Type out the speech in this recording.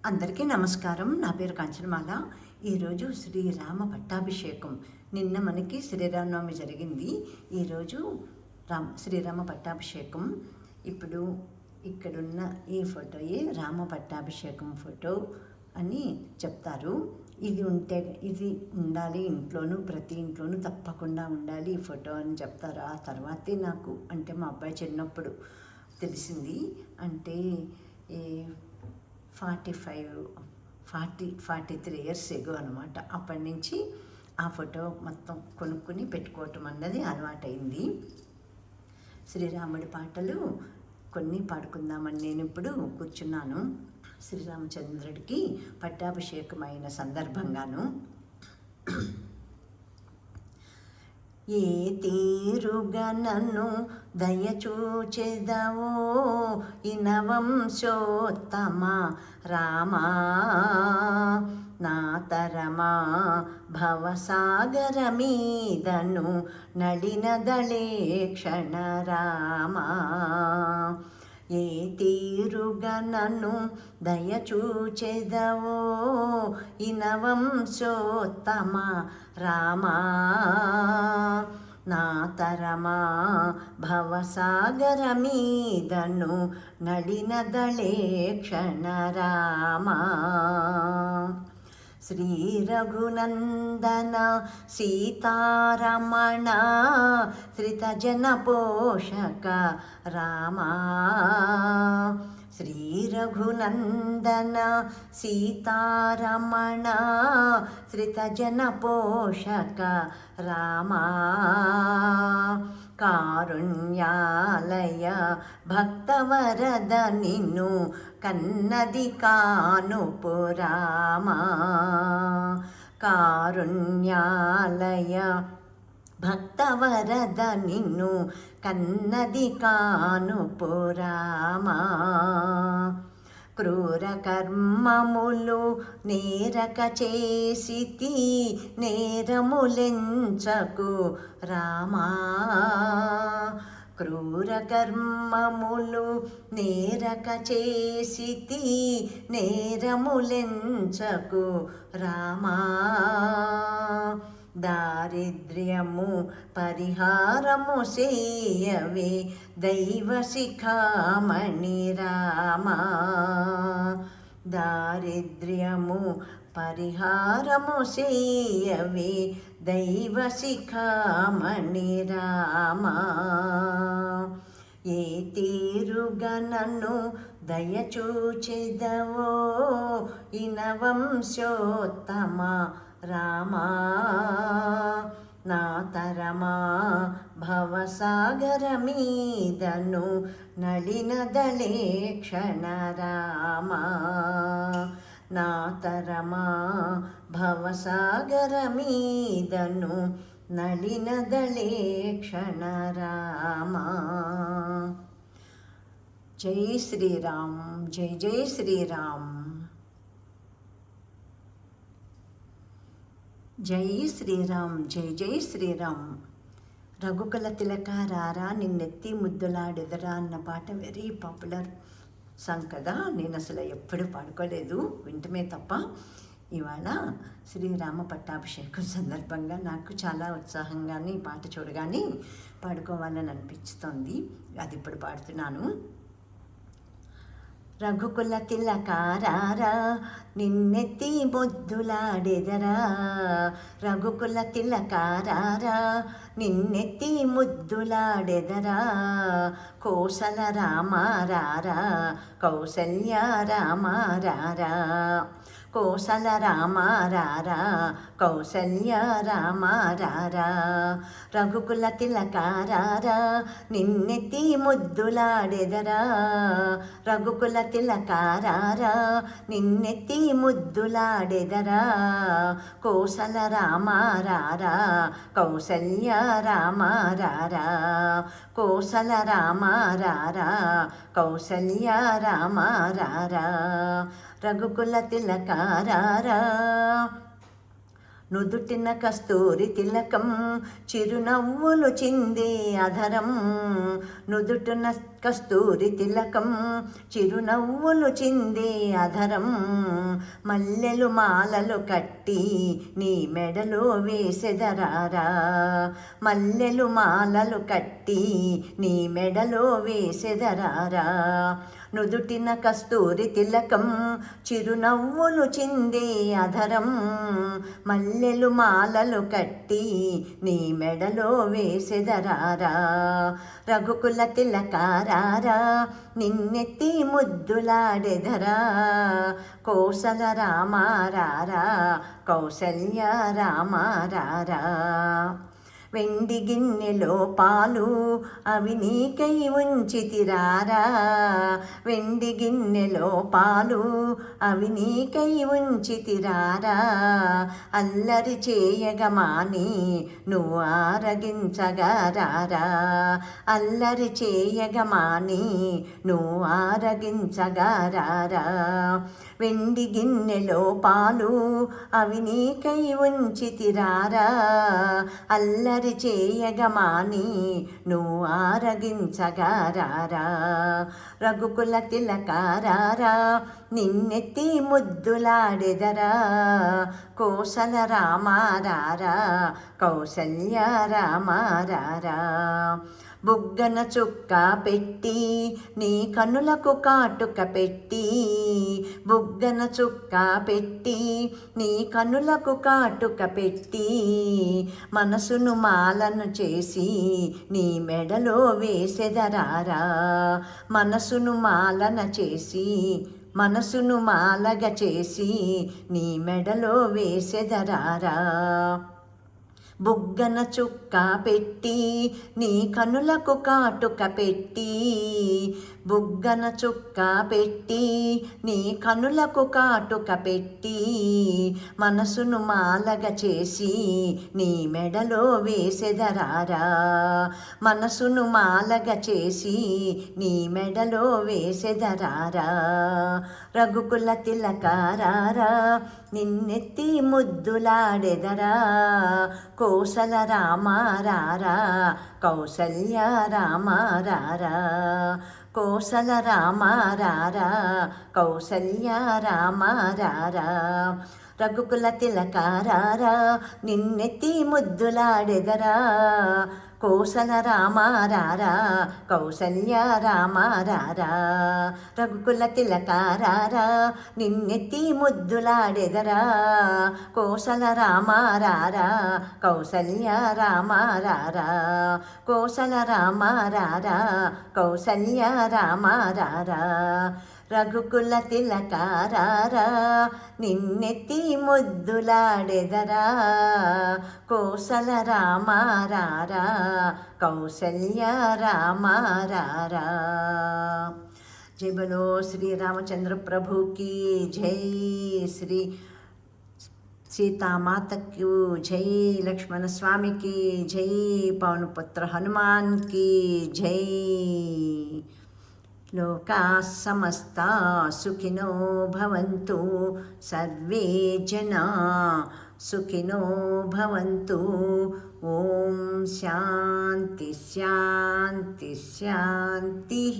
అందరికీ నమస్కారం. నా పేరు కాంచనమాల. ఈరోజు శ్రీరామ పట్టాభిషేకం. నిన్న మనకి శ్రీరామనవమి జరిగింది. ఈరోజు శ్రీరామ పట్టాభిషేకం. ఇప్పుడు ఇక్కడున్న ఈ ఫోటోయే రామ పట్టాభిషేకం ఫోటో అని చెప్తారు. ఇది ఉండాలి ఇంట్లోనూ, ప్రతి ఇంట్లోనూ తప్పకుండా ఉండాలి ఈ ఫోటో అని చెప్తారు. ఆ తర్వాతే నాకు మా అబ్బాయి చిన్నప్పుడు తెలిసింది. 43 ఇయర్స్ ఎగో అనమాట. అప్పటి నుంచి ఆ ఫోటో మొత్తం కొనుక్కుని పెట్టుకోవటం అన్నది అలవాటైంది. శ్రీరాముడి పాటలు కొన్ని పాడుకుందామని నేను ఇప్పుడు కూర్చున్నాను. శ్రీరామచంద్రుడికి పట్టాభిషేకమైన సందర్భంగాను ఏ తీరుగా నన్ను దయచూచెదవో ఇనవంశోత్తమ రామా, నా తరమా భవసాగర మీదను నళినదళే క్షణ రామా. ఏ తీరుగా నన్ను దయచూచెదవో ఇనవంశోత్తమ రామా, నా తరమా భవసాగర మీదను నళినదళే క్షణ రామా. శ్రీ రఘునందన సీతారమణ శ్రితజన పోషక రామా. శ్రీ రఘునందన సీతారమణ శ్రితజన పోషక రామా. కారుణ్యాలయ భక్తవరద నిన్ను కన్నది కానుపు రామా. కారుణ్యాలయ భక్తవరద నిన్ను కన్నది కానుపు రామా. క్రూర కర్మములు నేరక చేసితి నేరములెంచకు రామా. క్రూర కర్మములు నేరక చేసితి నేరములెంచకు రామా. దారిద్ర్యము పరిహారము సేయవే దైవ శిఖామణి రామా. దారిద్ర్యము పరిహారము సేయవే దైవ శిఖామణి రామా. ఏ తీరుగా నన్ను దయచూచెదవో ఇనవంశోత్తమ రామా, నా తరమా భవసాగర మీదను నళినదళే క్షణ రామా. నా తరమా భవసాగర మీదను నళినదళే క్షణ రామా. జై శ్రీరామ్, జై జై శ్రీరామ్. జై శ్రీరామ్, జై జై శ్రీరామ్. రఘుకుల తిలక రారా నిన్నెత్తి ముద్దులాడెదరా అన్న పాట వెరీ పాపులర్ సాంగ్ కదా. నేను అసలు ఎప్పుడు పాడుకోలేదు, వింటమే తప్ప. ఇవాళ శ్రీరామ పట్టాభిషేకం సందర్భంగా నాకు చాలా ఉత్సాహంగానే ఈ పాట చూడగానే పాడుకోవాలని అనిపిస్తోంది. అది ఇప్పుడు పాడుతున్నాను. రఘుకుల తిలకారారా నిన్నెత్తి ముద్దులాడెదరా. రఘుకుల తిలకారారా నిన్నెత్తి ముద్దులాడెదరా. కోసల రామారారా కౌసల్య రామారారా. కోసల రామారారా కౌసల్య రామారారా. రఘుకుల తిలకారారా నిన్నెత్తి ముద్దులాడెదరా. రఘుకుల తిలకారారా నిన్నెత్తి ముద్దులాడెదరా. కోసల రామారారా కౌసల్య రామారారా. కోసల రామారారా కౌసల్య రామారారా. రఘుకుల తిలకారారా నుదుటిన కస్తూరి తిలకం చిరునవ్వులు చిందే అధరం. నుదుటిన కస్తూరి తిలకం చిరునవ్వులు చిందే అధరం. మల్లెలు మాలలు కట్టి నీ మెడలో వేసెదరారా. మల్లెలు మాలలు కట్టి నీ మెడలో వేసెదరారా. నుదుటిన కస్తూరి తిలకం చిరునవ్వులు చిందే అధరం. మల్లెలు మాలలు కట్టి నీ మెడలో వేసెదరారా. రఘుకుల తిలకారారా నిన్నెత్తి ముద్దులాడెదరా. కోసల రామారారా కౌసల్య రామారారా. వెండి గిన్నెలో పాలు అవి నీకై ఉంచితిరారా. వెండి గిన్నెలో పాలు అవి నీకై ఉంచితిరారా. అల్లరి చేయగమాని నువ్వు ఆరగించగారారా. అల్లరి చేయగమాని నువ్వు ఆరగించగారారా. వెండి గిన్నెలో పాలు అవి నీకై ఉంచితిరారా. అల్లరి చేయగమాని నువ్వు ఆరగించగారారా. రఘుకుల తిలకారారా నిన్నెత్తి ముద్దులాడెదరా. కోసల రామారారా కౌసల్య రామారారా. బుగ్గన చుక్క పెట్టి నీ కనులకు కాటుక పెట్టి. బుగ్గన చుక్క పెట్టి నీ కనులకు కాటుక పెట్టి. మనసును మాలను చేసి నీ మెడలో వేసెదరారా. మనసును మాలన చేసి మనసును మాలగ చేసి నీ మెడలో వేసెదరారా. బుగ్గన చుక్క పెట్టి నీ కనులకు కాటుక పెట్టి. బుగ్గన చుక్క పెట్టి నీ కనులకు కాటుక పెట్టి. మనసును మాలగ చేసి నీ మెడలో వేసెదరారా. మనసును మాలగ చేసి నీ మెడలో వేసెదరారా. రఘుకుల తిలకారారా నిన్నెత్తి ముద్దులాడెదరా. కోసల రామారారా కౌసల్య రామారారా. కోసల రామారారా కౌసల్య రామారారా. రఘుకుల తిలకారారా నిన్నెత్తి ముద్దులాడెదరా. కోసల రామారారా కౌసల్య రామారారా. రఘుకుల తిలకారారా నిన్నెత్తి ముద్దులాడెదరా. కోసల రామారారా కౌసల్య రామారారా. కోసల రామారారా కౌసల్య రామారారా. రఘుకుల తిలకారారా నిన్నెత్తి ముద్దులాడెదరా. కోసల రామారారా కౌసల్య రామారారా. జై బలో శ్రీ రామచంద్ర ప్రభు की జై. శ్రీ सीतामाता की जय. लक्ष्मण स्वामी की जय. पवन पुत्र हनुमान की जय. लोका समस्ता सुखिनो भवन्तु. सर्वे जना सुखिनो भवन्तु. ओम शांति शांति शांति.